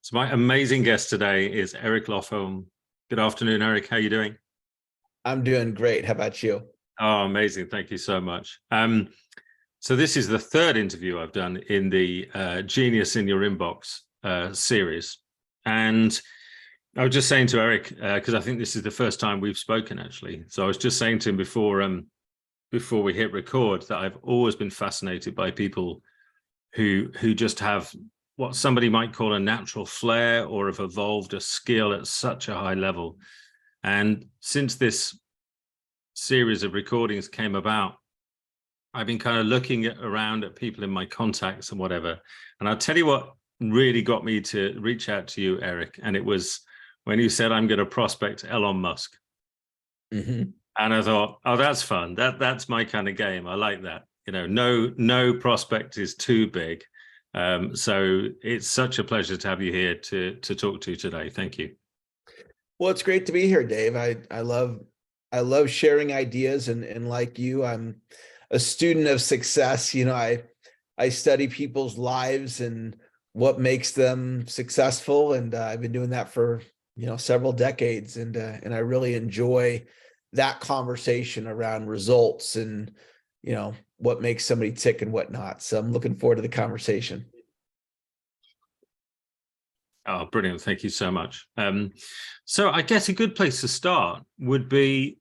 So my amazing guest today is Eric Lofholm. Good afternoon, Eric. How are you doing? I'm doing great. How about you? Oh, amazing. Thank you so much. So this is the third interview I've done in the Genius in Your Inbox series. And I was just saying to Eric, because I think this is the first time we've spoken, actually. So I was just saying to him before we hit record that I've always been fascinated by people who just have what somebody might call a natural flair or have evolved a skill at such a high level. And since this series of recordings came about, I've been kind of looking around at people in my contacts and whatever. And I'll tell you what really got me to reach out to you, Eric. And it was when you said, I'm going to prospect Elon Musk. Mm-hmm. And I thought, oh, that's fun. That's my kind of game. I like that. You know, no prospect is too big. So it's such a pleasure to have you here to talk to today. Thank you. Well, it's great to be here, Dave. I love sharing ideas, and like you, I'm a student of success. I study people's lives and what makes them successful, and I've been doing that for several decades, and I really enjoy that conversation around results and what makes somebody tick and whatnot. So I'm looking forward to the conversation. Oh, brilliant. Thank you so much. So I guess a good place to start would be,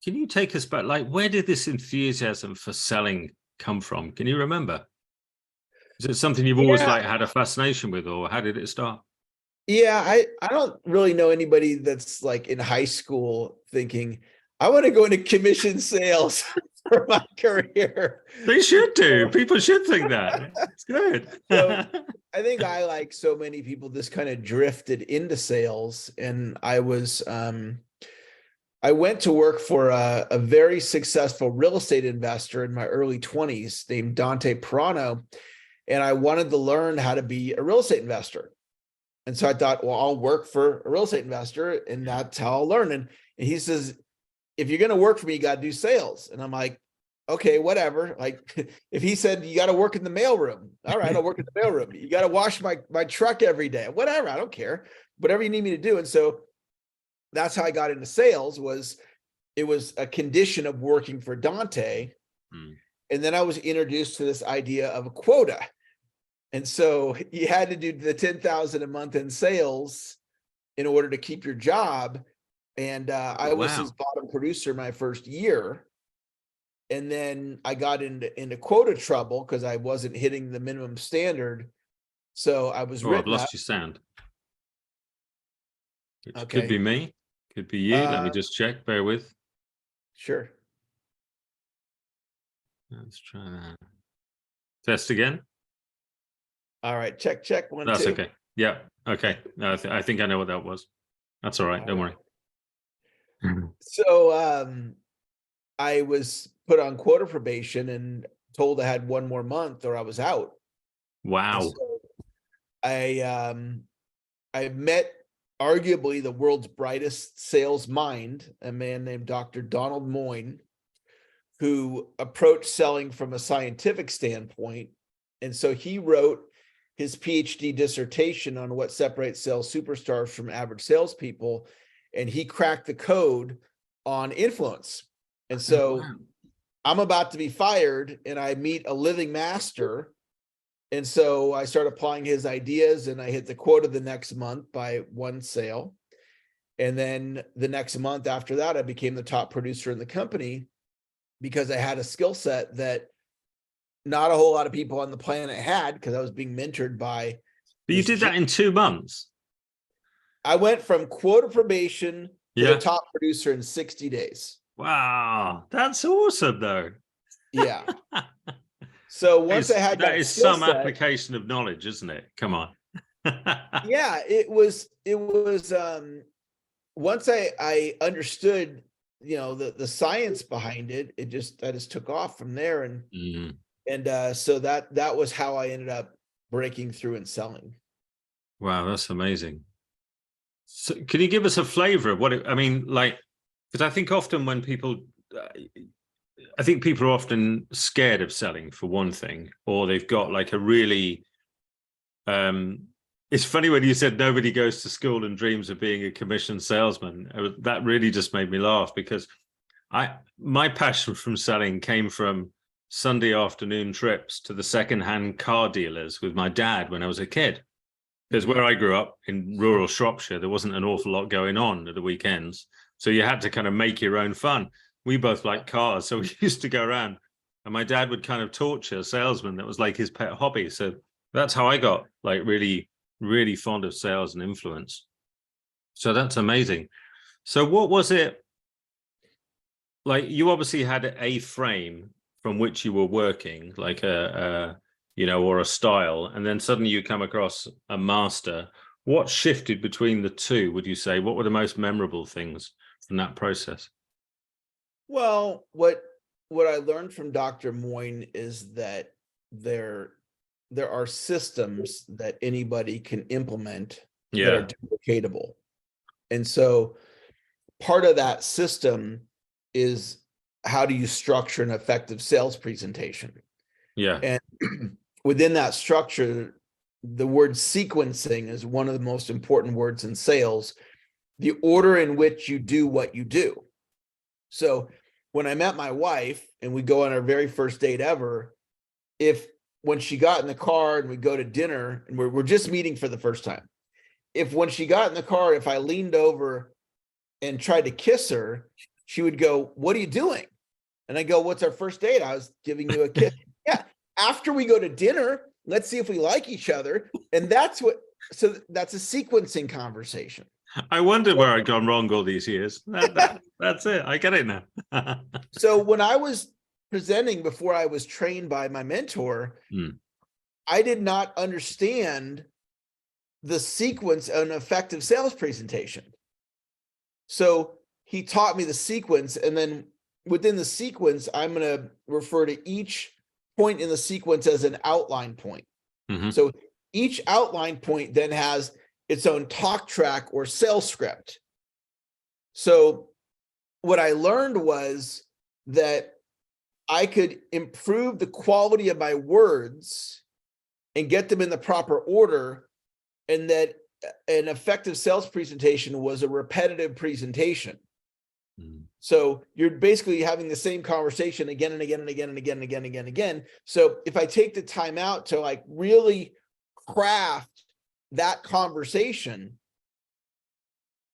can you take us back? Like, where did this enthusiasm for selling come from? Can you remember? Is it something you've always had a fascination with, or how did it start? Yeah, I don't really know anybody that's like in high school thinking, I want to go into commission sales for my career. They should do. People should think that. It's good. So I think I, like so many people, just kind of drifted into sales. And I went to work for a very successful real estate investor in my early 20s named Dante Pirano. And I wanted to learn how to be a real estate investor. And so I thought, well, I'll work for a real estate investor, and that's how I'll learn. And he says, if you're going to work for me, you got to do sales. And I'm like, okay, whatever. Like, if he said, you got to work in the mailroom. All right, I'll work in the mailroom. You got to wash my truck every day. Whatever. I don't care. Whatever you need me to do. And so that's how I got into sales. It was a condition of working for Dante. And then I was introduced to this idea of a quota. And so you had to do the 10,000 a month in sales in order to keep your job. And I was his bottom producer my first year. And then I got into quota trouble because I wasn't hitting the minimum standard. So I was I've lost your sound. It could be me. Could be you. Let me just check. Bear with. Sure. Let's try that. Test again. All right. Check. One, That's two. okay. Yeah. Okay. No, I think I know what that was. That's all right. Don't worry. So I was put on quota probation and told I had one more month or I was out. Wow. So I met arguably the world's brightest sales mind, a man named Dr. Donald Moyne, who approached selling from a scientific standpoint. And so he wrote his PhD dissertation on what separates sales superstars from average salespeople, and he cracked the code on influence. And so I'm about to be fired, and I meet a living master. And so I start applying his ideas, and I hit the quota the next month by one sale. And then the next month after that, I became the top producer in the company because I had a skill set that not a whole lot of people on the planet had, because I was being mentored by. But you did that in 2 months. I went from quota probation to the top producer in 60 days. Wow, that's awesome, though. Yeah. So once I had that is some application of knowledge, isn't it? Come on. Yeah, it was. Once I understood, the science behind it, I just took off from there, and so that was how I ended up breaking through and selling. Wow, that's amazing. So can you give us a flavor of what I mean, like, because I think often when people, I think people are often scared of selling, for one thing, or they've got like a really It's funny when you said nobody goes to school and dreams of being a commission salesman. That really just made me laugh, because my passion from selling came from Sunday afternoon trips to the secondhand car dealers with my dad when I was a kid. Because where I grew up in rural Shropshire, there wasn't an awful lot going on at the weekends. So you had to kind of make your own fun. We both liked cars, so we used to go around, and my dad would kind of torture salesmen. That was like his pet hobby. So that's how I got like really, really fond of sales and influence. So that's amazing. So what was it like? You obviously had a frame from which you were working, like or a style, and then suddenly you come across a master. What shifted between the two, would you say? What were the most memorable things from that process? Well, what I learned from Dr. Moyne is that there are systems that anybody can implement that are Yeah. duplicatable. And so part of that system is, how do you structure an effective sales presentation? Yeah. And within that structure, the word sequencing is one of the most important words in sales, the order in which you do what you do. So when I met my wife and we go on our very first date ever, when she got in the car and we go to dinner and we're just meeting for the first time, when she got in the car, if I leaned over and tried to kiss her, she would go, "What are you doing?" And I go, "What's our first date? I was giving you a kiss." Yeah. After we go to dinner, let's see if we like each other. And that's a sequencing conversation. I wondered where I'd gone wrong all these years. That's it. I get it now. So when I was presenting, before I was trained by my mentor, I did not understand the sequence of an effective sales presentation. So he taught me the sequence, and then within the sequence, I'm going to refer to each point in the sequence as an outline point. Mm-hmm. So each outline point then has its own talk track or sales script. So what I learned was that I could improve the quality of my words and get them in the proper order, and that an effective sales presentation was a repetitive presentation. So you're basically having the same conversation again and again and again and again and again and again and again. So if I take the time out to like really craft that conversation,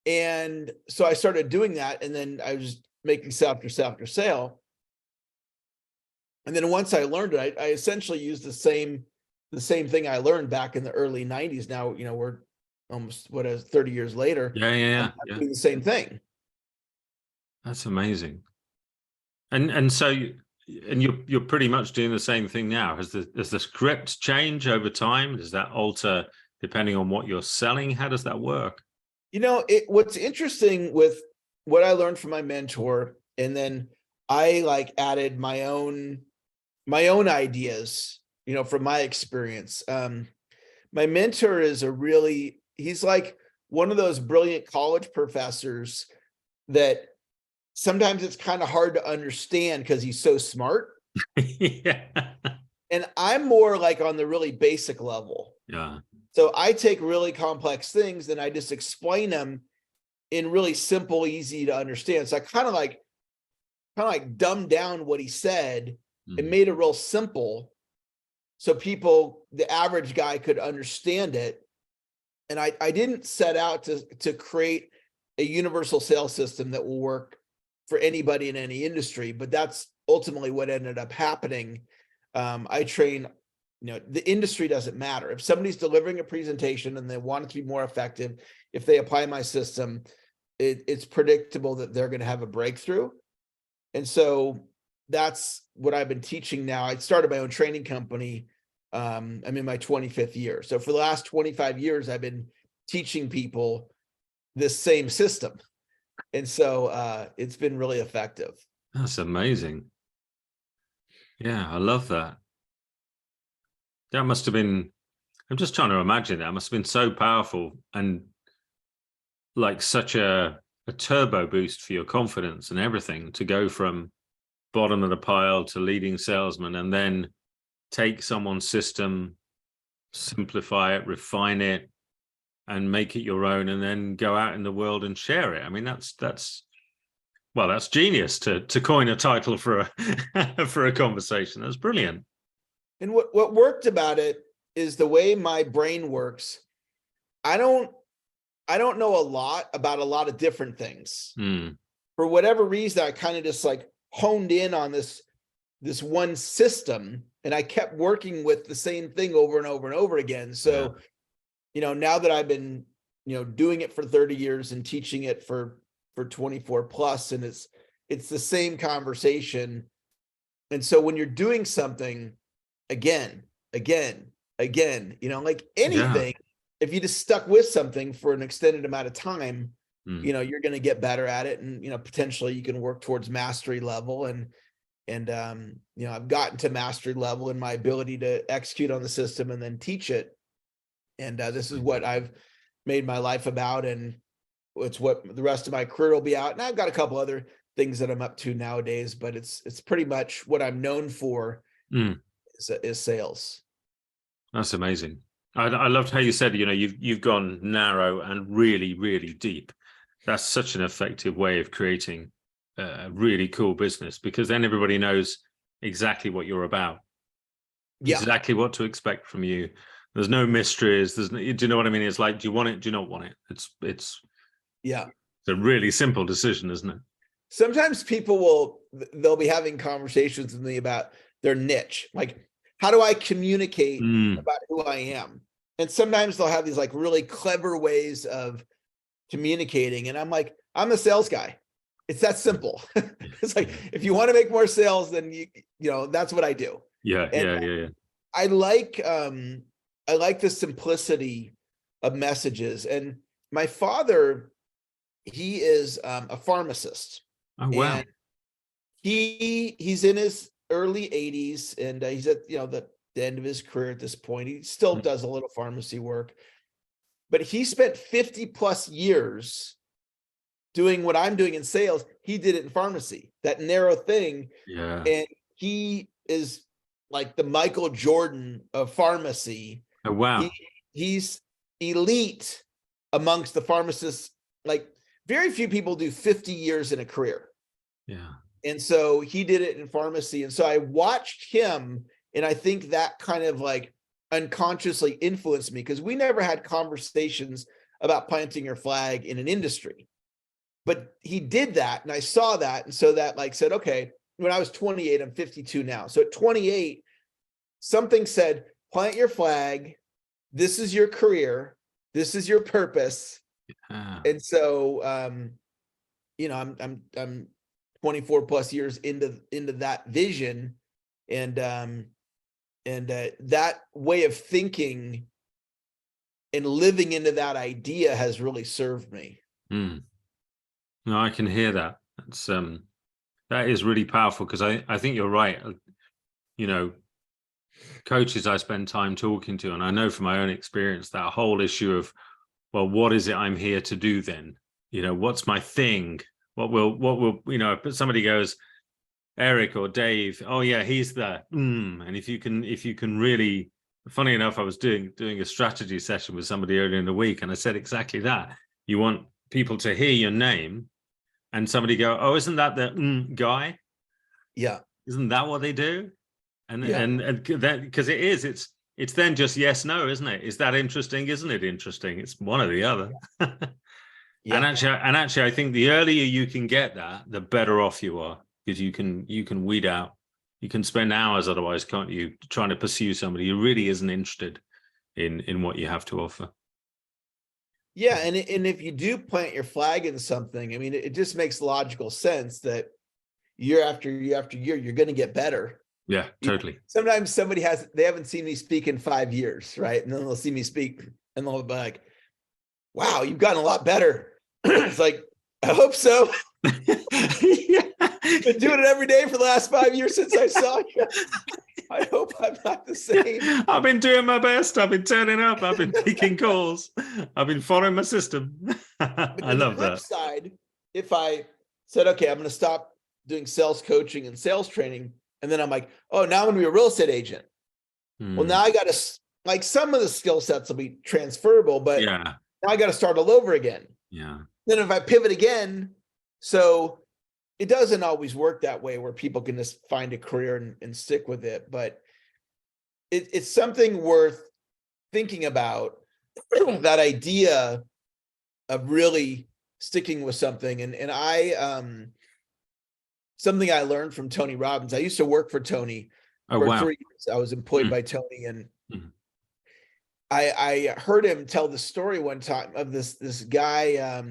and so I started doing that, and then I was making sale after sale after sale. And then once I learned it, I essentially used the same thing I learned back in the early 90s. Now, we're almost 30 years later. Yeah. Doing the same thing. That's amazing. And so you're pretty much doing the same thing now. Has the script change over time? Does that alter depending on what you're selling? How does that work? What's interesting with what I learned from my mentor, and then I added my own ideas, from my experience. My mentor is he's like one of those brilliant college professors that sometimes it's kind of hard to understand because he's so smart. Yeah. And I'm more like on the really basic level. Yeah. So I take really complex things and I just explain them in really simple, easy to understand. So I kind of like dumbed down what he said and made it real simple, so the average guy could understand it. And I didn't set out to create a universal sales system that will work for anybody in any industry, but that's ultimately what ended up happening. I train, the industry doesn't matter. If somebody's delivering a presentation and they want it to be more effective, if they apply my system, it's predictable that they're going to have a breakthrough. And so that's what I've been teaching now. I started my own training company. I'm in my 25th year. So for the last 25 years, I've been teaching people this same system. And so it's been really effective. That's amazing. Yeah, I love that. That must have been, I'm just trying to imagine that must have been so powerful and like such a turbo boost for your confidence and everything, to go from bottom of the pile to leading salesman, and then take someone's system, simplify it, refine it, and make it your own, and then go out in the world and share it. I mean, that's genius to coin a title for a for a conversation. That's brilliant. And what worked about it is the way my brain works. I don't know a lot about a lot of different things. For whatever reason, I kind of just like honed in on this one system, and I kept working with the same thing over and over and over again. So, now that I've been, doing it for 30 years and teaching it for 24 plus, and it's the same conversation. And so when you're doing something again, like anything, if you just stuck with something for an extended amount of time, you're going to get better at it. And, potentially you can work towards mastery level. And I've gotten to mastery level in my ability to execute on the system and then teach it. And this is what I've made my life about. And it's what the rest of my career will be out. And I've got a couple other things that I'm up to nowadays, but it's pretty much what I'm known for is sales. That's amazing. I loved how you said, you've gone narrow and really, really deep. That's such an effective way of creating a really cool business, because then everybody knows exactly what you're about, exactly what to expect from you. There's no mysteries. Do you know what I mean? It's like, do you want it? Do you not want it? It's a really simple decision, isn't it? Sometimes they'll be having conversations with me about their niche. Like, how do I communicate about who I am? And sometimes they'll have these like really clever ways of communicating. And I'm like, I'm a sales guy. It's that simple. It's like, if you want to make more sales, then that's what I do. Yeah. I like the simplicity of messages. And my father, he is a pharmacist. Oh, wow. And he's in his early 80s, and he's at the end of his career at this point. He still does a little pharmacy work, but he spent 50 plus years doing what I'm doing in sales. He did it in pharmacy, that narrow thing. And he is like the Michael Jordan of pharmacy. Oh, wow. He's elite amongst the pharmacists. Like, very few people do 50 years in a career. And so he did it in pharmacy. And so I watched him, and I think that kind of like unconsciously influenced me, because we never had conversations about planting your flag in an industry. But he did that, and I saw that. And so that like said, okay, when I was 28, I'm 52 now. So at 28, something said, plant your flag. This is your career. This is your purpose. And so, I'm 24 plus years into that vision, and that way of thinking and living into that idea has really served me. No, I can hear that. That's that is really powerful, because I think you're right. Coaches I spend time talking to, and I know from my own experience, that whole issue of, well, what is it I'm here to do then? What's my thing? What will if somebody goes, Eric or Dave, oh yeah, he's there. And if you can really, funny enough, I was doing a strategy session with somebody earlier in the week, and I said exactly that. You want people to hear your name and somebody go, oh, isn't that the guy? Yeah. Isn't that what they do? And that, because it's then just yes, no, isn't it? Is that interesting? Isn't it interesting? It's one or the other. And actually, I think the earlier you can get that, the better off you are, because you can weed out. You can spend hours otherwise, can't you, trying to pursue somebody who really isn't interested in what you have to offer. Yeah, and if you do plant your flag in something, I mean, it just makes logical sense that year after year after year, you're going to get better. Yeah, totally. Sometimes they haven't seen me speak in 5 years, right? And then they'll see me speak, and they'll be like, wow, you've gotten a lot better. It's like, I hope so. Been doing it every day for the last 5 years since I saw you. I hope I'm not the same. I've been doing my best. I've been turning up. I've been taking calls. I've been following my system. I love that. Side, if I said, okay, I'm going to stop doing sales coaching and sales training, and then I'm like, oh, now I'm going to be a real estate agent. Well, now I got to, like, some of the skill sets will be transferable, but Now I got to start all over again. Yeah. Then if I pivot again, so it doesn't always work that way where people can just find a career and stick with it, but it's something worth thinking about, that idea of really sticking with something. And I something I learned from Tony Robbins. I used to work for Tony Oh, for wow. 3 years. I was employed Mm. by Tony, and Mm. I heard him tell the story one time of this guy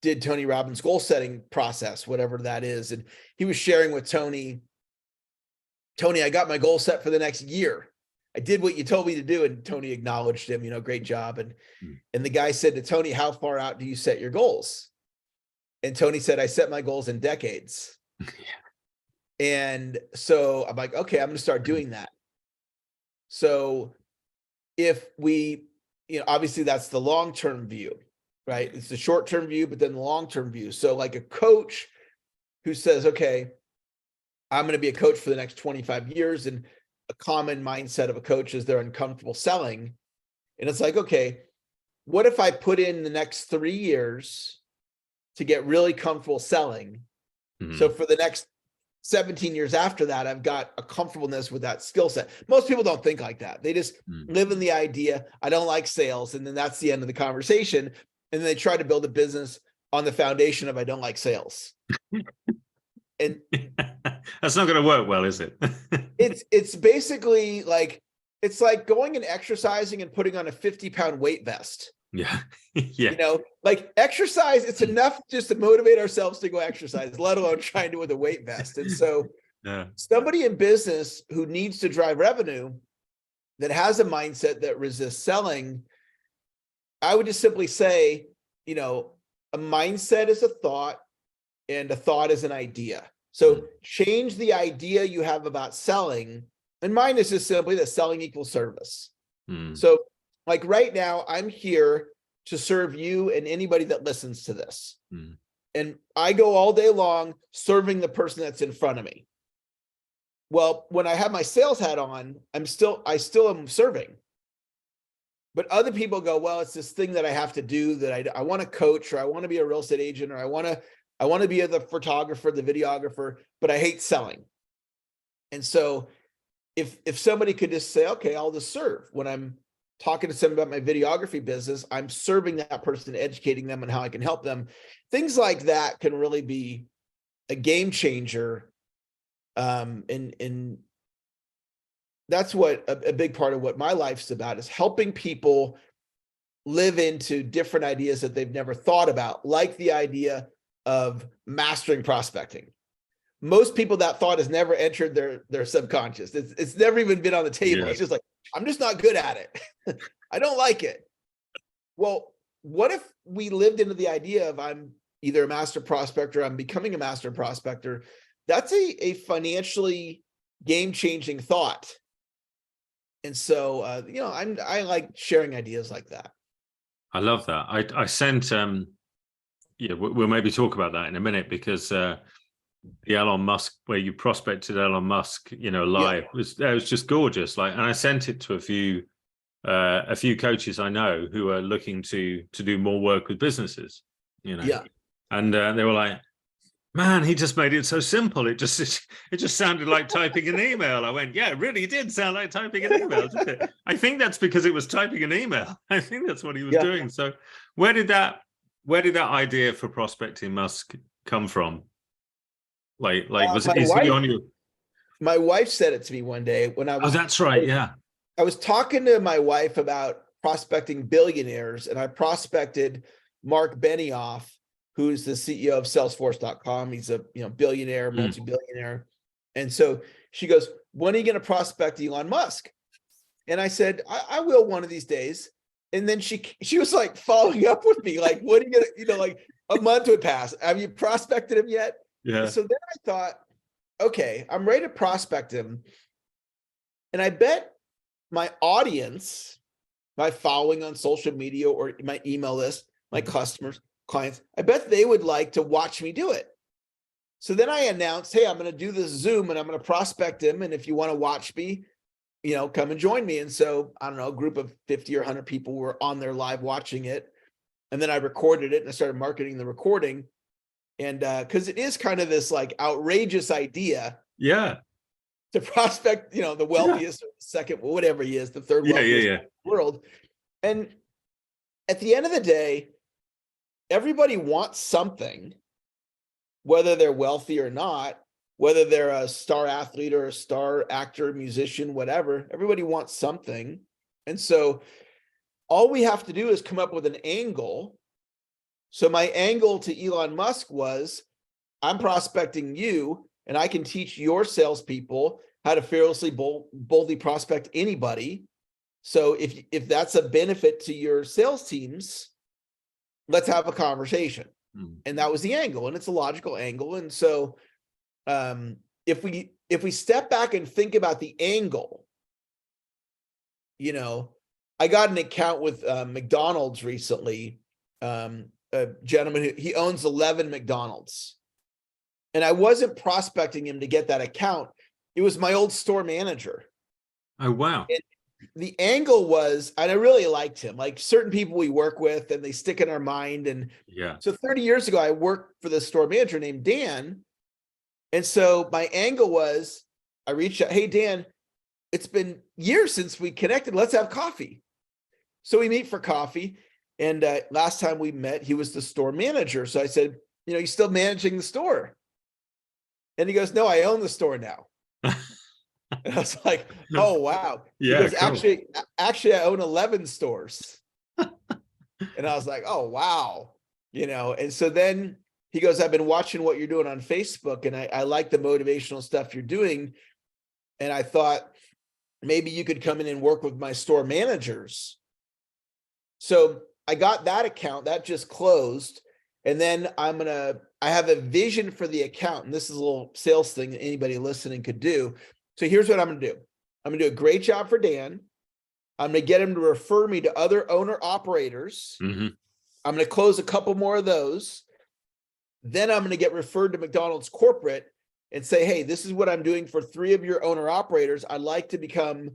did Tony Robbins' goal setting process, whatever that is, and he was sharing with Tony, I got my goal set for the next year. I did what you told me to do, and Tony acknowledged him, great job. And the guy said to Tony, how far out do you set your goals? And Tony said, I set my goals in decades. And so I'm like, okay, I'm going to start doing that. So if we, obviously that's the long-term view, right? It's the short-term view, but then the long-term view. So like a coach who says, okay, I'm going to be a coach for the next 25 years. And a common mindset of a coach is they're uncomfortable selling. And it's like, okay, what if I put in the next 3 years to get really comfortable selling? Mm. So for the next 17 years after that, I've got a comfortableness with that skill set. Most people don't think like that. They just live in the idea, I don't like sales. And then that's the end of the conversation. And then they try to build a business on the foundation of, I don't like sales. And that's not going to work well, is it? it's basically like, it's like going and exercising and putting on a 50-pound weight vest. Yeah. Yeah. Like exercise, it's enough just to motivate ourselves to go exercise, let alone trying to do with a weight vest. And so somebody in business who needs to drive revenue, that has a mindset that resists selling, I would just simply say, a mindset is a thought and a thought is an idea. So change the idea you have about selling. And mine is just simply that selling equals service. So like right now, I'm here to serve you and anybody that listens to this. And I go all day long serving the person that's in front of me. Well, when I have my sales hat on, I still am serving. But other people go, well, it's this thing that I have to do, that I want to coach, or I want to be a real estate agent, or I want to be the photographer, the videographer, but I hate selling. And so if somebody could just say, okay, I'll just serve. When I'm talking to somebody about my videography business, I'm serving that person, educating them on how I can help them. Things like that can really be a game changer. And that's what a big part of what my life's about, is helping people live into different ideas that they've never thought about, like the idea of mastering prospecting. Most people, that thought has never entered their subconscious. It's never even been on the table. Yeah. It's just like, I'm just not good at it. I don't like it. Well, what if we lived into the idea of, I'm either a master prospector, I'm becoming a master prospector? That's a financially game-changing thought. And so, I like sharing ideas like that. I love that. I sent, we'll maybe talk about that in a minute, because the Elon Musk, where you prospected Elon Musk, live, was just gorgeous. And I sent it to a few coaches I know who are looking to do more work with businesses, and they were like, man, he just made it so simple. It just sounded like typing an email. I went, yeah, it really did sound like typing an email, didn't it? I think that's because it was typing an email. I think that's what he was doing. So where did that idea for prospecting Musk come from? Was it on you? My wife said it to me one day when I was. Oh, that's right. Yeah. I was talking to my wife about prospecting billionaires, and I prospected Mark Benioff, who's the CEO of Salesforce.com. He's a billionaire, multi-billionaire. And so she goes, when are you going to prospect Elon Musk? And I said, I will one of these days. And then she was like following up with me, like, what are you going to, like a month would pass. Have you prospected him yet? Yeah. And so then I thought, okay, I'm ready to prospect him. And I bet my audience, my following on social media or my email list, my customers, clients, I bet they would like to watch me do it. So then I announced, hey, I'm going to do this Zoom and I'm going to prospect him. And if you want to watch me, come and join me. And so, I don't know, a group of 50 or 100 people were on there live watching it. And then I recorded it and I started marketing the recording. And because it is kind of this like outrageous idea Yeah. to prospect, you know, the wealthiest, second, whatever he is, the third wealthiest in the world. And at the end of the day, everybody wants something, whether they're wealthy or not, whether they're a star athlete or a star actor, musician, whatever. Everybody wants something. And so all we have to do is come up with an angle. So my angle to Elon Musk was, I'm prospecting you, and I can teach your salespeople how to fearlessly, boldly prospect anybody. So if that's a benefit to your sales teams, let's have a conversation. And that was the angle, and it's a logical angle. And so if we step back and think about the angle, you know, I got an account with McDonald's recently, a gentleman he owns 11 McDonald's. And I wasn't prospecting him to get that account. It was my old store manager. Oh, wow. And the angle was, and I really liked him, like certain people we work with and they stick in our mind. And so 30 years ago, I worked for this store manager named Dan. And so my angle was, I reached out, hey, Dan, it's been years since we connected. Let's have coffee. So we meet for coffee. And last time we met, he was the store manager. So I said, you know, you still managing the store? And he goes, no, I own the store now. And I was like, oh, wow. Yeah, because actually, I own 11 stores. And I was like, oh, wow. You know, and so then he goes, I've been watching what you're doing on Facebook, and I like the motivational stuff you're doing. And I thought maybe you could come in and work with my store managers. So I got that account that just closed. And then I have a vision for the account. And this is a little sales thing that anybody listening could do. So here's what I'm going to do. I'm going to do a great job for Dan. I'm going to get him to refer me to other owner operators. I'm going to close a couple more of those. Then I'm going to get referred to McDonald's corporate and say, hey, this is what I'm doing for 3 of your owner operators. I'd like to become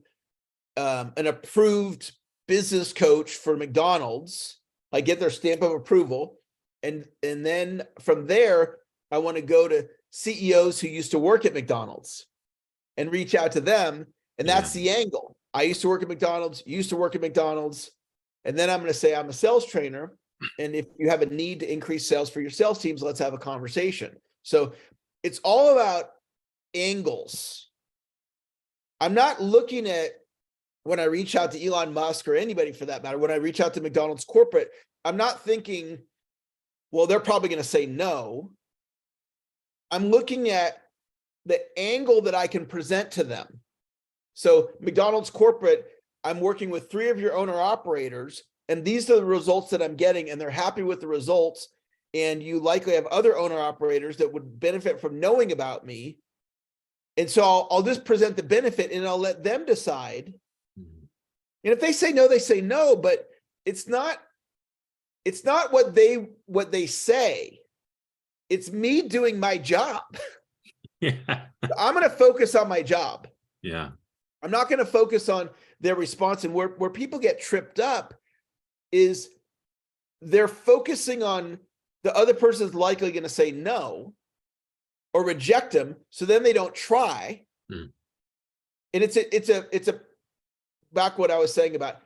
an approved business coach for McDonald's. I get their stamp of approval. And then from there, I want to go to CEOs who used to work at McDonald's and reach out to them. And that's the angle. I used to work at McDonald's, used to work at McDonald's. And then I'm going to say, I'm a sales trainer. And if you have a need to increase sales for your sales teams, let's have a conversation. So it's all about angles. I'm not looking at, when I reach out to Elon Musk or anybody for that matter, when I reach out to McDonald's corporate, I'm not thinking, well, they're probably going to say no. I'm looking at the angle that I can present to them. So McDonald's corporate, I'm working with 3 of your owner operators, and these are the results that I'm getting, and they're happy with the results. And you likely have other owner operators that would benefit from knowing about me. And so I'll just present the benefit, and I'll let them decide. And if they say no, they say no, but it's not what they say. It's me doing my job. I'm going to focus on my job. I'm not going to focus on their response. And where people get tripped up is they're focusing on the other person's likely going to say no or reject them. So then they don't try. And it's a back what I was saying about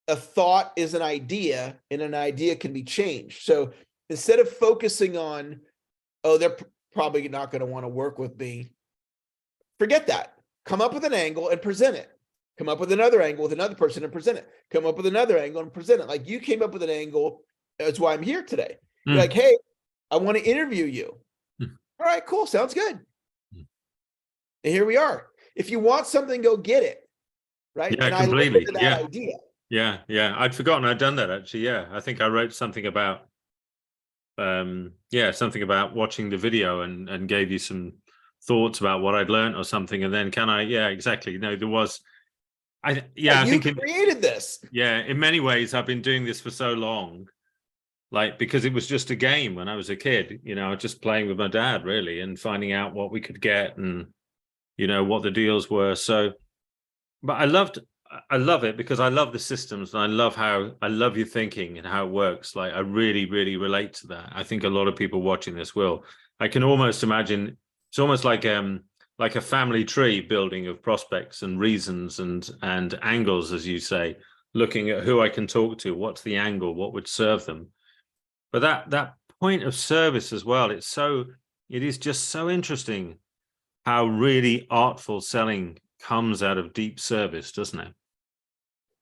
a thought is an idea, and an idea can be changed. So instead of focusing on, oh, they're probably not going to want to work with me, forget that. Come up with an angle and present it. Come up with another angle with another person and present it. Come up with another angle and present it. Like you came up with an angle. That's why I'm here today. You're like, hey, I want to interview you. All right, cool. Sounds good. And here we are. If you want something, go get it. Right. Yeah, and completely. I that idea. Yeah. I'd forgotten I'd done that actually. Yeah. I think I wrote something about, something about watching the video and gave you some thoughts about what I'd learned or something. And then exactly. No, there was, I think you created this. Yeah. In many ways, I've been doing this for so long, like, because it was just a game when I was a kid, just playing with my dad really and finding out what we could get and, what the deals were. So, but I loved I love it because I love the systems and I love your thinking and how it works. Like I really, really relate to that. I think a lot of people watching this will. I can almost imagine it's almost like a family tree building of prospects and reasons and angles, as you say, looking at who I can talk to, what's the angle, what would serve them. But that point of service as well, it is just so interesting how really artful selling comes out of deep service, doesn't it?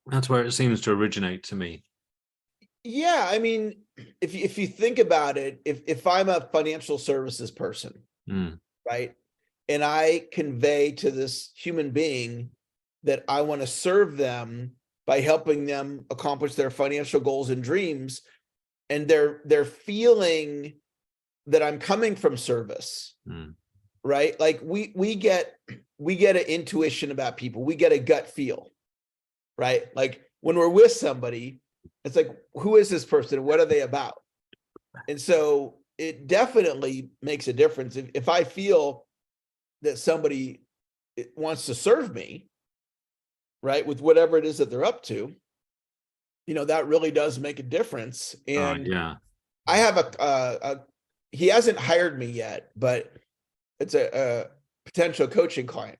That's where it seems to originate to me. Yeah, I mean, if you think about it, if I'm a financial services person, right, and I convey to this human being that I want to serve them by helping them accomplish their financial goals and dreams, and they're feeling that I'm coming from service, right? Like we get an intuition about people, we get a gut feel, right? Like when we're with somebody, it's like, who is this person? What are they about? And so it definitely makes a difference. If I feel that somebody wants to serve me, right, with whatever it is that they're up to, that really does make a difference. And Yeah. I have he hasn't hired me yet, but it's a potential coaching client.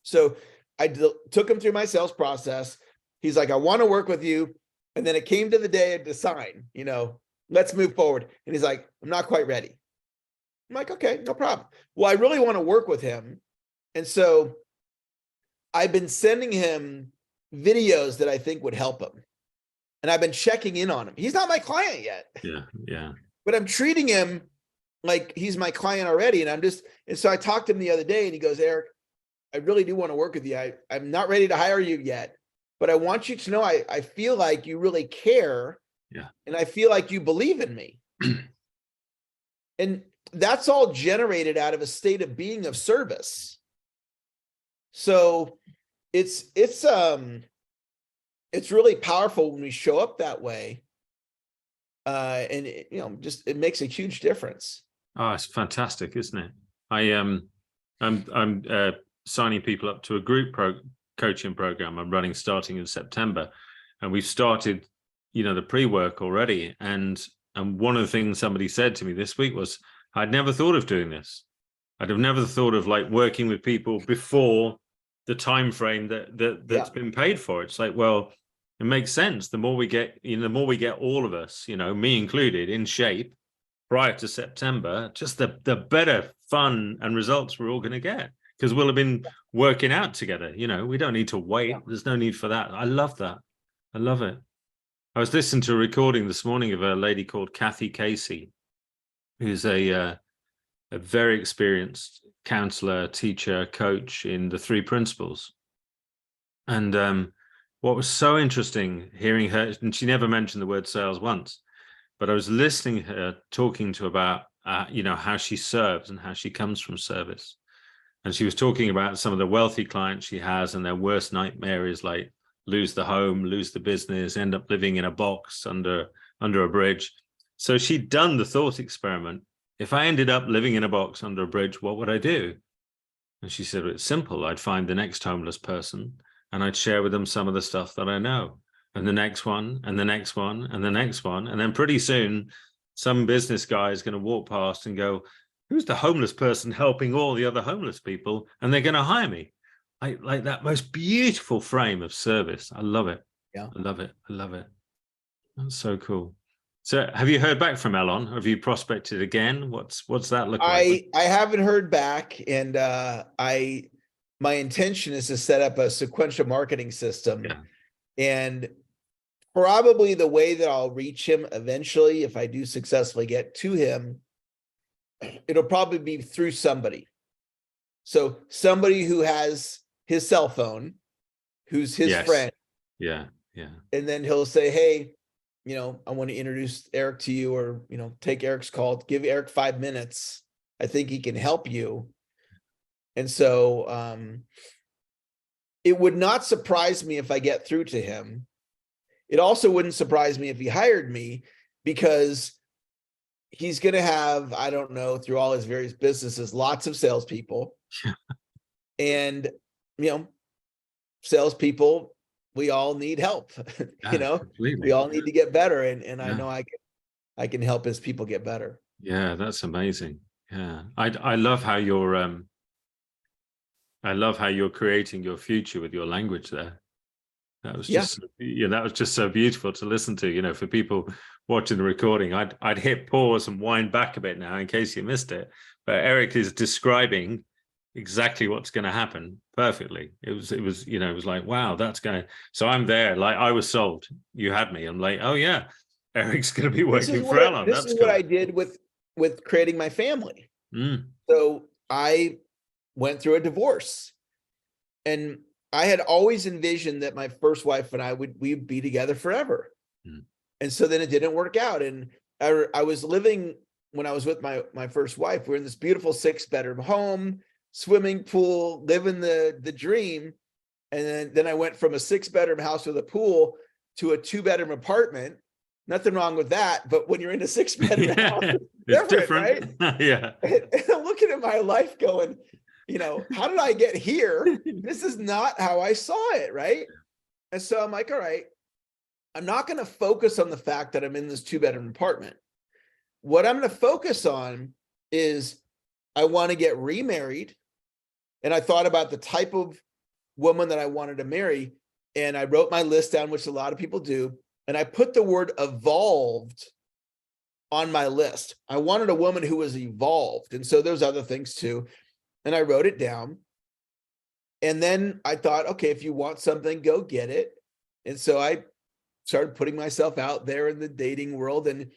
So I took him through my sales process. He's like, I want to work with you. And then it came to the day to sign, let's move forward. And he's like, I'm not quite ready. I'm like, okay, no problem. Well, I really want to work with him. And so I've been sending him videos that I think would help him. And I've been checking in on him. He's not my client yet. Yeah. But I'm treating him like he's my client already. And so I talked to him the other day and he goes, Eric, I really do want to work with you. I'm not ready to hire you yet, but I want you to know I feel like you really care. Yeah. And I feel like you believe in me. And that's all generated out of a state of being of service. So it's really powerful when we show up that way. And it makes a huge difference. Oh, it's fantastic, isn't it? I'm signing people up to a group coaching program I'm running starting in September, and we've started, the pre-work already. And one of the things somebody said to me this week was, I'd never thought of doing this. I'd have never thought of like working with people before the time frame that's been paid for. It's like, well, it makes sense. The more we get, the more we get all of us, me included, in shape prior to September, just the better fun and results we're all going to get, because we'll have been working out together. We don't need to wait. There's no need for that. I love that. I love it. I was listening to a recording this morning of a lady called Kathy Casey, who's a very experienced counselor, teacher, coach in the 3 principles. And what was so interesting hearing her, and she never mentioned the word sales once, but I was listening to her talking to about, how she serves and how she comes from service. And she was talking about some of the wealthy clients she has, and their worst nightmare is like lose the home, lose the business, end up living in a box under a bridge. So she'd done the thought experiment. If I ended up living in a box under a bridge, what would I do? And she said, well, it's simple. I'd find the next homeless person and I'd share with them some of the stuff that I know, and the next one, and the next one, and the next one. And then pretty soon, some business guy is going to walk past and go, who's the homeless person helping all the other homeless people? And they're going to hire me. I like that most beautiful frame of service. I love it. Yeah. I love it. I love it. That's so cool. So have you heard back from Elon? Have you prospected again? What's that look like? I haven't heard back, and my intention is to set up a sequential marketing system. Yeah. And probably the way that I'll reach him eventually, if I do successfully get to him, it'll probably be through somebody. So somebody who has his cell phone, who's his friend. Yeah. And then he'll say, hey, I want to introduce Eric to you, or, take Eric's call, give Eric 5 minutes. I think he can help you. And so it would not surprise me if I get through to him. It also wouldn't surprise me if he hired me, because he's going to have, I don't know, through all his various businesses, lots of salespeople. And, salespeople we all need help. Yeah, completely. We all need to get better. And I Yeah. know I can help as people get better. Yeah, that's amazing. Yeah. I love how you're I love how you're creating your future with your language there. That was Yeah. just, that was just so beautiful to listen to. For people watching the recording, I'd hit pause and wind back a bit now in case you missed it. But Eric is describing exactly what's going to happen perfectly. It was like, wow, that's going to. So I'm there, like I was sold. You had me. I'm like, oh yeah, Eric's going to be working for Elon. This That's is what cool. I did with creating my family. Mm. So I went through a divorce, and I had always envisioned that my first wife and I we'd be together forever. Mm. And so then it didn't work out. And I was living, when I was with my first wife, we're in this beautiful 6-bedroom home, swimming pool, living the dream. And then I went from a 6-bedroom house with a pool to a 2-bedroom apartment. Nothing wrong with that. But when you're in a 6-bedroom house, It's different, right? Yeah. And I'm looking at my life going, how did I get here? This is not how I saw it, right? And so I'm like, all right, I'm not going to focus on the fact that I'm in this 2-bedroom apartment. What I'm going to focus on is I want to get remarried. And I thought about the type of woman that I wanted to marry. And I wrote my list down, which a lot of people do. And I put the word evolved on my list. I wanted a woman who was evolved. And so there's other things too. And I wrote it down. And then I thought, okay, if you want something, go get it. And so I started putting myself out there in the dating world. And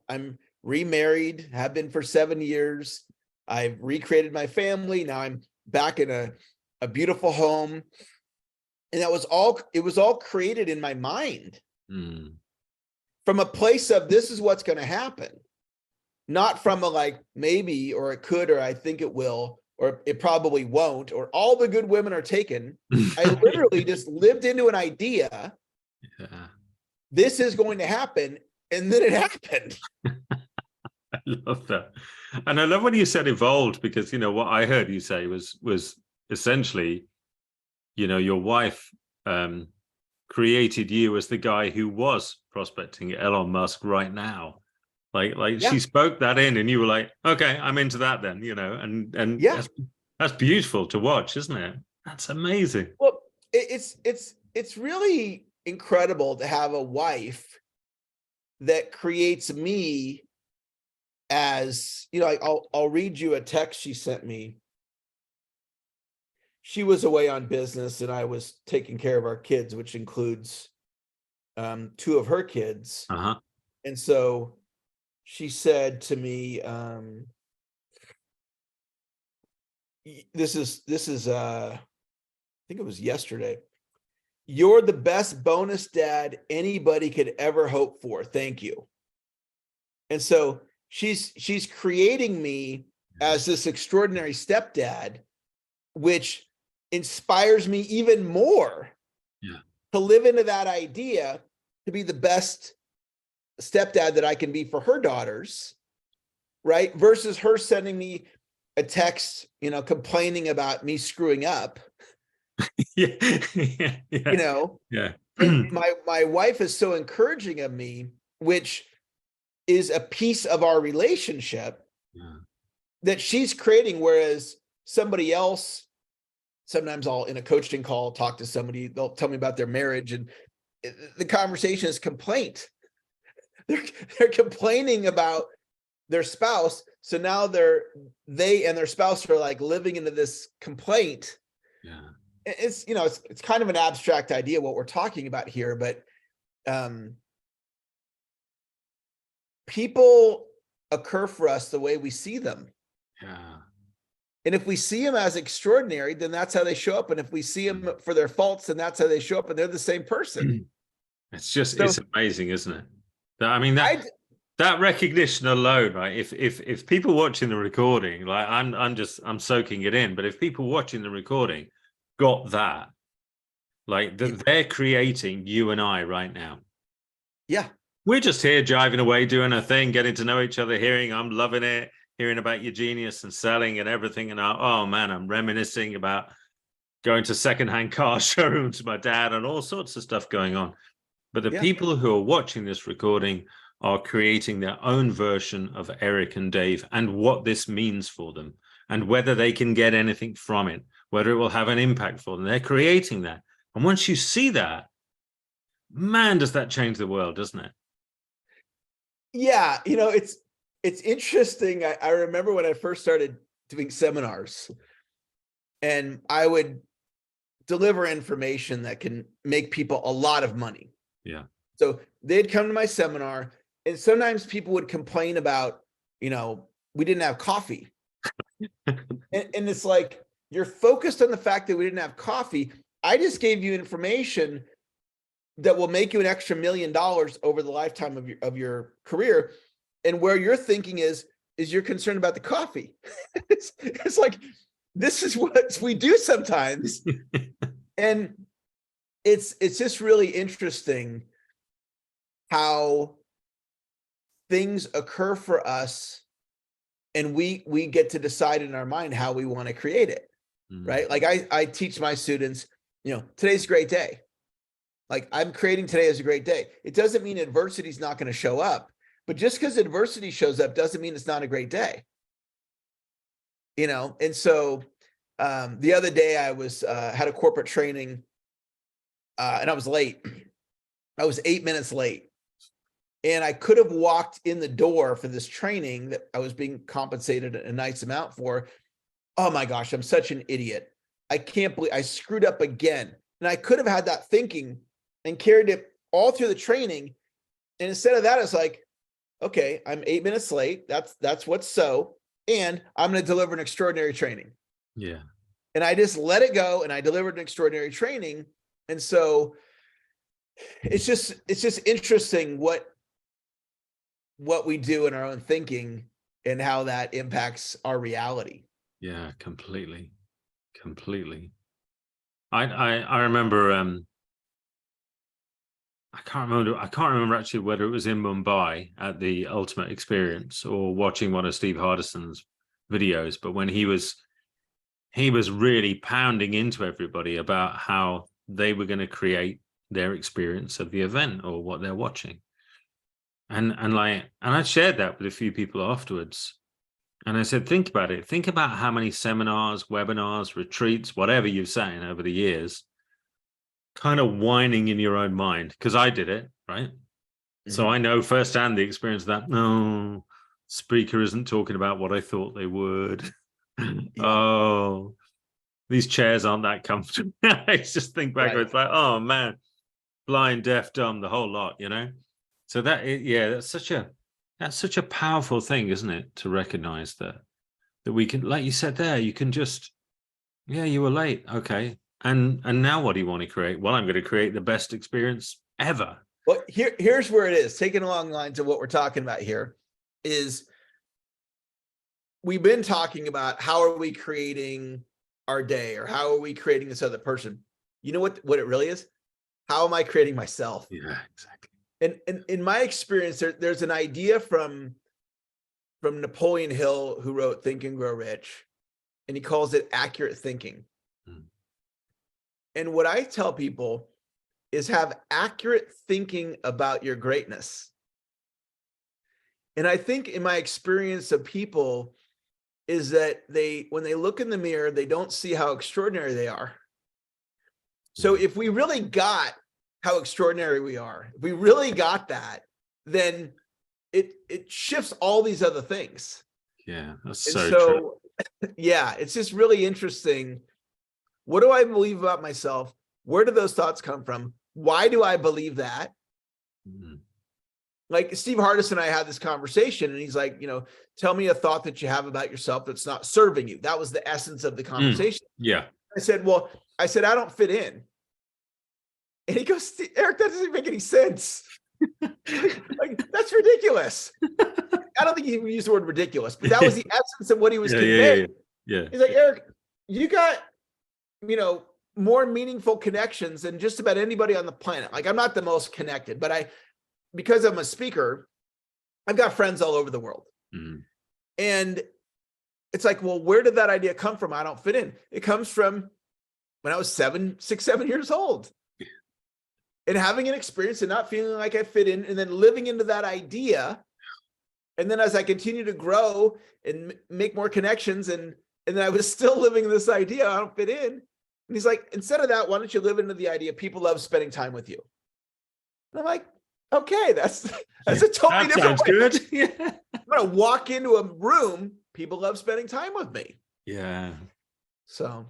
I'm remarried, have been for 7 years. I've recreated my family. Now I'm back in a beautiful home. And it was all created in my mind from a place of this is what's going to happen. Not from a like, maybe, or it could, or I think it will, or it probably won't, or all the good women are taken. I literally just lived into an idea. Yeah. This is going to happen. And then it happened. I love that. And I love when you said evolved, because, what I heard you say was essentially, your wife created you as the guy who was prospecting Elon Musk right now. Like she spoke that in, and you were like, okay, I'm into that then, and Yeah, that's beautiful to watch, isn't it? That's amazing. Well, it's really incredible to have a wife that creates me as, I'll read you a text she sent me. She was away on business and I was taking care of our kids, which includes 2 of her kids. Uh-huh. And so she said to me, this is I think it was yesterday. You're the best bonus dad anybody could ever hope for. Thank you. And so she's creating me as this extraordinary stepdad, which inspires me even more to live into that idea, to be the best stepdad that I can be for her daughters, right? Versus her sending me a text, complaining about me screwing up. Yeah. And my wife is so encouraging of me, which is a piece of our relationship that she's creating. Whereas somebody else, sometimes I'll, in a coaching call, talk to somebody, they'll tell me about their marriage, and the conversation is complaint. They're complaining about their spouse. So now they and their spouse are like living into this complaint. Yeah. It's, it's kind of an abstract idea what we're talking about here, but people occur for us the way we see them. Yeah. And if we see them as extraordinary, then that's how they show up. And if we see them for their faults, then that's how they show up, and they're the same person. It's it's amazing, isn't it? That recognition alone, right? If people watching the recording, like I'm soaking it in, but if people watching the recording got that, like they're creating you and I right now. Yeah. We're just here jiving away, doing a thing, getting to know each other, I'm loving it, hearing about your genius and selling and everything. And oh man, I'm reminiscing about going to secondhand car showrooms with my dad and all sorts of stuff going on. But the Yeah. people who are watching this recording are creating their own version of Eric and Dave and what this means for them and whether they can get anything from it, whether it will have an impact for them. They're creating that. And once you see that, man, does that change the world, doesn't it? Yeah. It's interesting. I remember when I first started doing seminars, and I would deliver information that can make people a lot of money. Yeah. So they'd come to my seminar, and sometimes people would complain about, we didn't have coffee. and it's like, you're focused on the fact that we didn't have coffee. I just gave you information that will make you an extra $1 million over the lifetime of your career. And where you're thinking is you're concerned about the coffee. It's like, this is what we do sometimes. And it's just really interesting how things occur for us, and we get to decide in our mind how we want to create it. Right? Like I teach my students, today's a great day. Like, I'm creating today as a great day. It doesn't mean adversity is not going to show up, but just because adversity shows up doesn't mean it's not a great day. And so the other day I was had a corporate training, and I was late. I was 8 minutes late, and I could have walked in the door for this training that I was being compensated a nice amount for. Oh my gosh, I'm such an idiot. I can't believe I screwed up again. And I could have had that thinking and carried it all through the training. And instead of that, it's like, okay, I'm 8 minutes late. That's what's so, and I'm going to deliver an extraordinary training. Yeah. And I just let it go, and I delivered an extraordinary training. And so it's just interesting what we do in our own thinking and how that impacts our reality. Yeah, completely. I remember I can't remember actually whether it was in Mumbai at the Ultimate Experience or watching one of Steve Hardison's videos, but when he was really pounding into everybody about how they were going to create their experience of the event or what they're watching. And I shared that with a few people afterwards. And I said, think about it. Think about how many seminars, webinars, retreats, whatever you've sat in over the years, kind of whining in your own mind, because I did it, right? Mm-hmm. So I know firsthand the experience that, no, speaker isn't talking about what I thought they would. Yeah. Oh, these chairs aren't that comfortable. I just think back, right. It's like, oh man, blind, deaf, dumb, the whole lot, So that's such a powerful thing, isn't it? To recognize that we can, like you said there, you can just, you were late. Okay. And now what do you want to create? Well, I'm going to create the best experience ever. Well, here's where it is. Taking along lines of what we're talking about here is, we've been talking about how are we creating our day, or how are we creating this other person? You know what it really is? How am I creating myself? Yeah, exactly. And in my experience, there's an idea from Napoleon Hill, who wrote Think and Grow Rich, and he calls it accurate thinking. And what I tell people is, have accurate thinking about your greatness. And I think in my experience of people is that when they look in the mirror, they don't see how extraordinary they are. So if we really got how extraordinary we are, if we really got that, then it shifts all these other things. Yeah, that's so true. Yeah, it's just really interesting. What do I believe about myself? Where do those thoughts come from? Why do I believe that? Mm-hmm. Like Steve Hardison and I had this conversation, and he's like, tell me a thought that you have about yourself that's not serving you. That was the essence of the conversation. Yeah. I said, I don't fit in. And he goes, Eric, that doesn't make any sense. like, that's ridiculous. I don't think he used the word ridiculous, but that was the essence of what he was conveying. Yeah. He's like, Eric, you got, more meaningful connections than just about anybody on the planet. Like, I'm not the most connected, but because I'm a speaker, I've got friends all over the world. Mm-hmm. And it's like, well, where did that idea come from? I don't fit in. It comes from when I was 7 years old. And having an experience and not feeling like I fit in, and then living into that idea. And then as I continue to grow and make more connections, and then I was still living in this idea, I don't fit in. And he's like, instead of that, why don't you live into the idea people love spending time with you? And I'm like, okay, that's a totally That different sounds way. good. Yeah. I'm gonna walk into a room, people love spending time with me. Yeah. So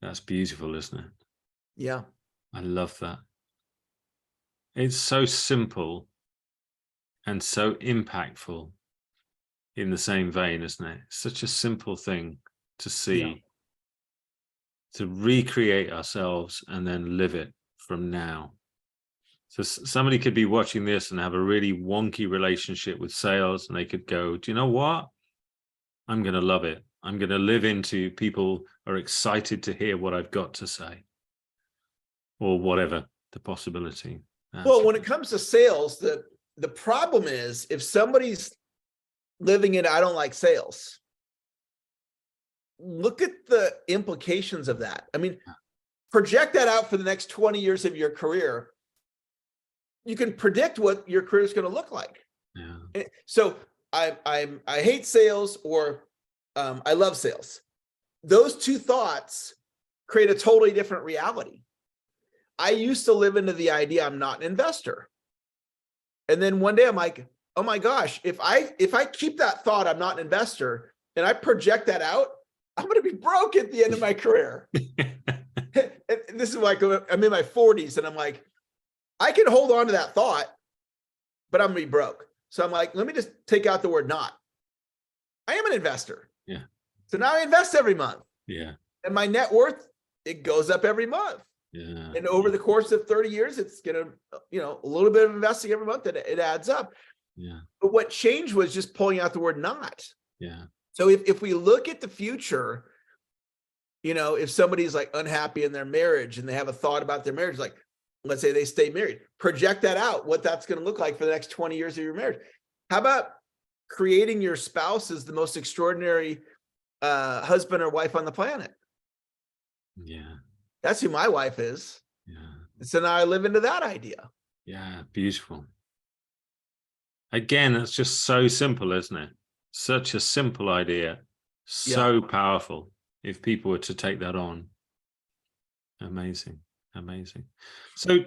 That's beautiful, isn't it? yeah. I love that. It's so simple and so impactful in the same vein, isn't it? Such a simple thing to see, to recreate ourselves and then live it from now. So somebody could be watching this and have a really wonky relationship with sales, and they could go, do you know what? I'm going to love it. I'm going to live into people are excited to hear what I've got to say, or whatever the possibility. Well, when it comes to sales, the problem is if somebody's living in, I don't like sales, look at the implications of that. I mean, project that out for the next 20 years of your career. You can predict what your career is going to look like. Yeah. So I hate sales, or I love sales. Those two thoughts create a totally different reality. I used to live into the idea I'm not an investor. And then one day I'm like, oh my gosh, if I keep that thought I'm not an investor and I project that out, I'm going to be broke at the end of my career. And this is like, I'm in my 40s and I'm like, I can hold on to that thought, but I'm going to be broke. So I'm like, let me just take out the word not. I am an investor. Yeah. So now I invest every month. Yeah. And my net worth, it goes up every month. Yeah. And over the course of 30 years, it's going to, a little bit of investing every month, and it adds up. Yeah. But what changed was just pulling out the word not. Yeah. So if we look at the future, if somebody's like unhappy in their marriage and they have a thought about their marriage, like let's say they stay married, project that out, what that's going to look like for the next 20 years of your marriage. How about creating your spouse as the most extraordinary husband or wife on the planet? Yeah. That's who my wife is. Yeah. So now I live into that idea. Yeah. Beautiful. Again, it's just so simple, isn't it? Such a simple idea, so powerful if people were to take that on. Amazing. Amazing. So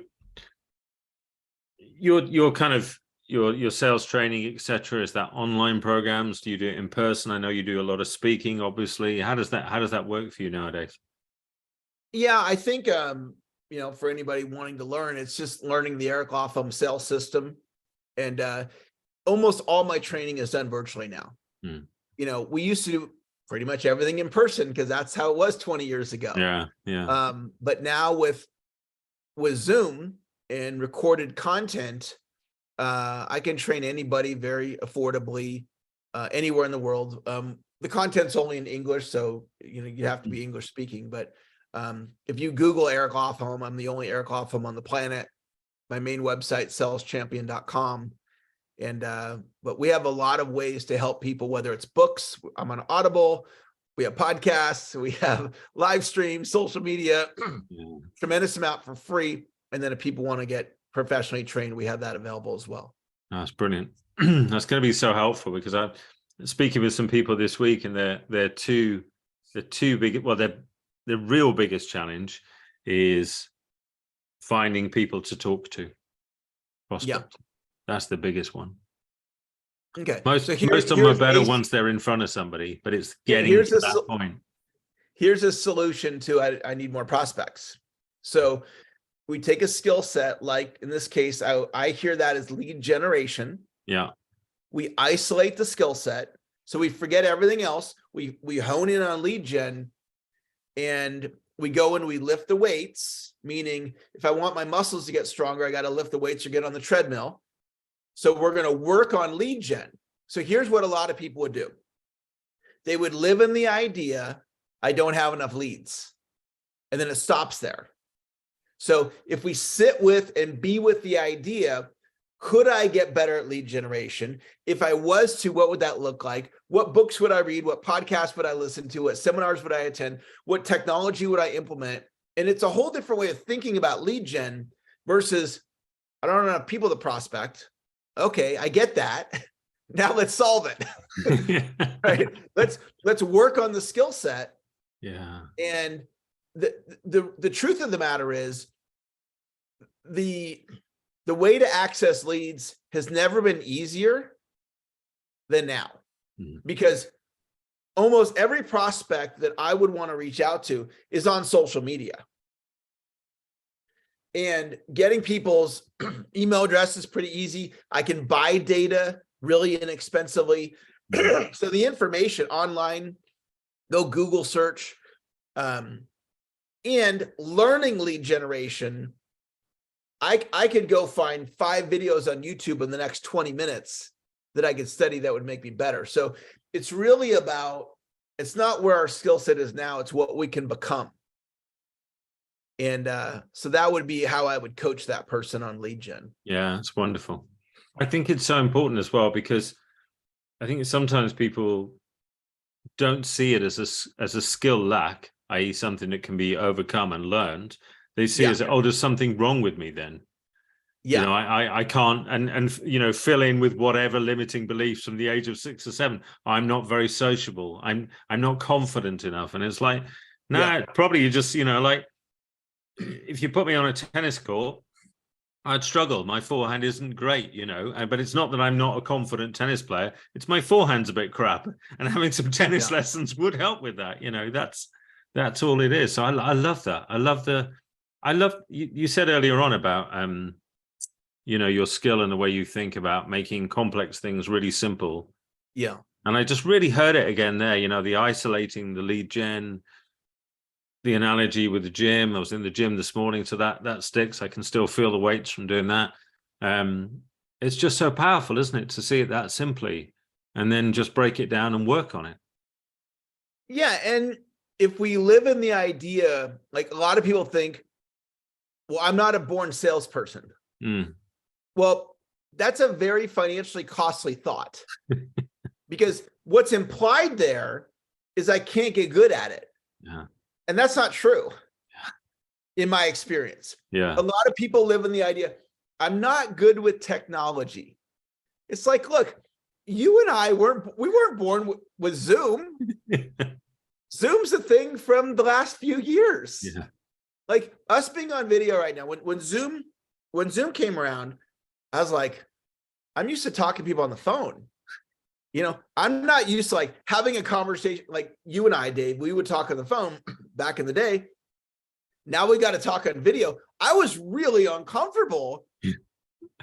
your kind of your sales training, etc., is that online programs? Do you do it in person? I know you do a lot of speaking, obviously. How does that work for you nowadays? Yeah, I think for anybody wanting to learn, it's just learning the Eric Lofholm sales system. And almost all my training is done virtually now. We used to do pretty much everything in person because that's how it was 20 years ago. Yeah. Yeah. But now with Zoom and recorded content, I can train anybody very affordably anywhere in the world. The content's only in English, so you have to be English speaking. But if you Google Eric Lofholm, I'm the only Eric Lofholm on the planet. My main website, saleschampion.com. And but we have a lot of ways to help people, whether it's books, I'm on Audible, we have podcasts, we have live streams, social media, tremendous amount for free. And then if people want to get professionally trained, we have that available as well. That's brilliant. That's going to be so helpful because I'm speaking with some people this week, and they're two big. Well, the real biggest challenge is finding people to talk to. Prospect. That's the biggest one. Okay. Most of them are better once they're in front of somebody, but it's getting to that point. Here's a solution to I need more prospects. So we take a skill set, like in this case, I hear that as lead generation. Yeah. We isolate the skill set. So we forget everything else. We hone in on lead gen, and we go and we lift the weights, meaning if I want my muscles to get stronger, I got to lift the weights or get on the treadmill. So we're going to work on lead gen. So here's what a lot of people would do. They would live in the idea, I don't have enough leads. And then it stops there. So if we sit with and be with the idea, could I get better at lead generation? If I was to, what would that look like? What books would I read? What podcasts would I listen to? What seminars would I attend? What technology would I implement? And it's a whole different way of thinking about lead gen versus, I don't know enough people to prospect. Okay, I get that. Now let's solve it. Right? Let's work on the skill set. Yeah. And the truth of the matter is, the way to access leads has never been easier than now, because almost every prospect that I would want to reach out to is on social media. And getting people's email address is pretty easy. I can buy data really inexpensively. So the information online, go Google search, and learning lead generation. I could go find 5 videos on YouTube in the next 20 minutes that I could study that would make me better. So it's really about, it's not where our skill set is now, it's what we can become. And so that would be how I would coach that person on lead gen. Yeah, it's wonderful. I think it's so important as well, because I think sometimes people don't see it as a skill lack, i.e. something that can be overcome and learned. They see it as, oh, there's something wrong with me then. Yeah. You know, I can't, and you know, fill in with whatever limiting beliefs from the age of 6 or 7. I'm not very sociable. I'm not confident enough. And it's like, nah, probably you just, you know, like, if you put me on a tennis court, I'd struggle. My forehand isn't great, you know, but it's not that I'm not a confident tennis player. It's my forehand's a bit crap, and having some tennis lessons would help with that. You know, that's all it is. So I love that. I love you said earlier on about, you know, your skill and the way you think about making complex things really simple. Yeah. And I just really heard it again there, you know, the isolating, the lead gen, the analogy with the gym. I was in the gym this morning, so that sticks. I can still feel the weights from doing that. It's just so powerful, isn't it, to see it that simply and then just break it down and work on it. Yeah. And if we live in the idea, like a lot of people think, well, I'm not a born salesperson. Well, that's a very financially costly thought, because what's implied there is I can't get good at it. Yeah. And that's not true, in my experience. Yeah. A lot of people live in the idea, I'm not good with technology. It's like, look, you and I weren't born with Zoom. Zoom's a thing from the last few years. Yeah. Like us being on video right now, when Zoom came around, I was like, I'm used to talking to people on the phone. You know, I'm not used to like having a conversation like you and I, Dave. We would talk on the phone back in the day. Now we got to talk on video. I was really uncomfortable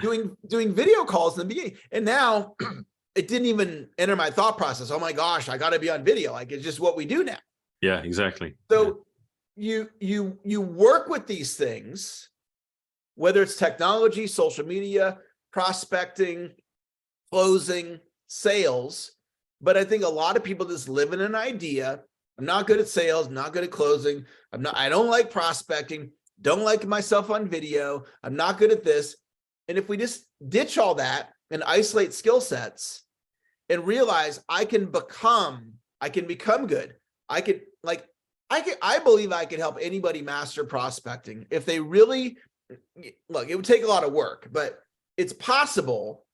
doing video calls in the beginning. And now it didn't even enter my thought process. Oh my gosh, I got to be on video. Like it's just what we do now. Yeah, exactly. So you work with these things, whether it's technology, social media, prospecting, closing, sales. But I think a lot of people just live in an idea. I'm not good at sales, not good at closing. I don't like prospecting, don't like myself on video. I'm not good at this. And if we just ditch all that and isolate skill sets and realize I can become good. I believe I could help anybody master prospecting if they really look. It would take a lot of work, but it's possible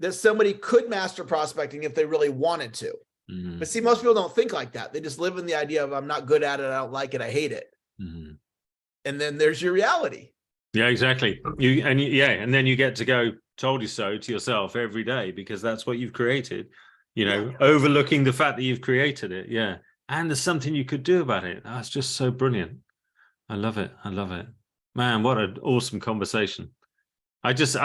that somebody could master prospecting if they really wanted to. But see, most people don't think like that. They just live in the idea of I'm not good at it, I don't like it, I hate it. And then there's your reality. Yeah, exactly. And then you get to go, told you so to yourself every day, because that's what you've created, you know, overlooking the fact that you've created it. Yeah. And there's something you could do about it. That's just so brilliant. I love it. I love it. Man, what an awesome conversation. I just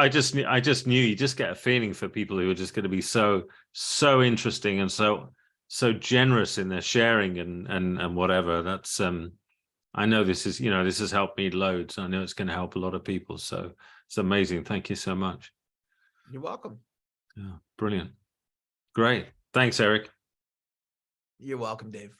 knew you just get a feeling for people who are just going to be so interesting and so generous in their sharing and whatever. That's I know this has helped me loads. I know it's going to help a lot of people. So it's amazing. Thank you so much. You're welcome. Yeah, brilliant. Great. Thanks, Eric. You're welcome, Dave.